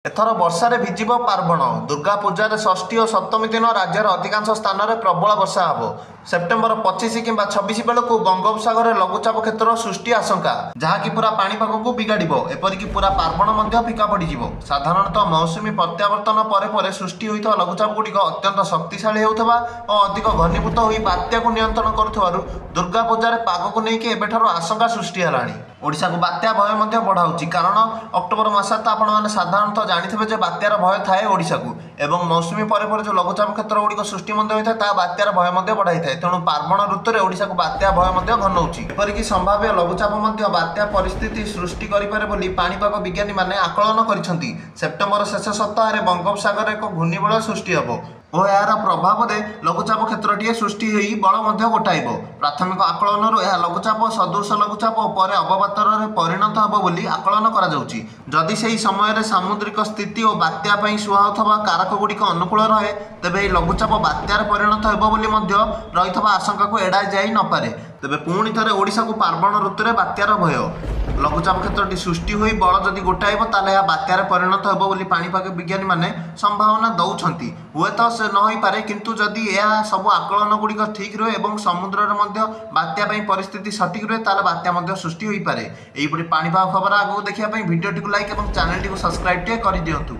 एथर वर्षारे भिजिब पार्वण दुर्गा पूजार षष्ठी और सप्तमी दिन राज्यर अधिकांश स्थान में प्रबल वर्षा हम सेप्टेम्बर 25 कि 26 बेलू बंगोपसागर लघुचाप क्षेत्र सृष्टि आशंका जहाँकि पूरा पाणीपाग को बिगाड़ एपरिक पूरा पार्वण फिका पड़ साधारणतः मौसुमी प्रत्यावर्तन पर सृष्टि होता लघुचाप गुड़िक अत्यंत शक्तिशाली होता और अधिक घनीभूत हो बात्या को नियंत्रण करुवर दुर्गा पूजार पाग को लेकिन एबेठार आशंका सृष्टि है। ओडिशा को बात्या भय बढ़ाऊँच कारण अक्टोबर मस तो आपने साधारणतः जानी बात्यार भय थाए ओडिशा को एवं मौसुमी पर जो लघुचाप क्षेत्र गुड़िक सृष्टि होता है बात्यार भय बढ़ाई थाए तेणु पार्वण ऋतु में ओडिशा को बात्या भय घनौची एपरिक संभाव्य लघुचाप बात्या परिस्थिति सृष्टि करें बोली पाणीपाग विज्ञानी मैंने आकलन कर सेप्टेम्बर शेष सप्ताह में बंगोपसागर एक घूर्णिबलय सृष्टि हम और यार प्रभाव में लघुचाप क्षेत्रटीए सृष्टि बल गोटाइब प्राथमिक आकलन लघुचाप सदृश लघुचाप पर अवबातर परिणत हम बोली आकलन करा से समय सामुद्रिक स्थिति और बात्या सुहाउथवा कारक गुड़िक अनुकूल रहे तेबे लघुचाप बात्यार परिणत हो रही आशंका को एड़ाई जाई न पारे तेबे पुणी थे ओडिशा को पार्वण ऋतु में बात्यार भय लघुचाप क्षेत्रटी सृष्टि हो बल जदि गोटाइब ताले बात्यार परिणत हो बोली पाणीपाग विज्ञानी मैंने संभावना दौरान हुए तो से न हो पारे किंतु जदि यह सब आकलन गुड़िक ठीक रहे और समुद्र में बात्या परिस्थिति सठिक रहे ताले बात्या सृष्टि हो पारे। यहीपरि पाणीपाग खबर आगू देखा भिडियो टी लाइक और चैनल टी सब्सक्राइब कर दिंतु।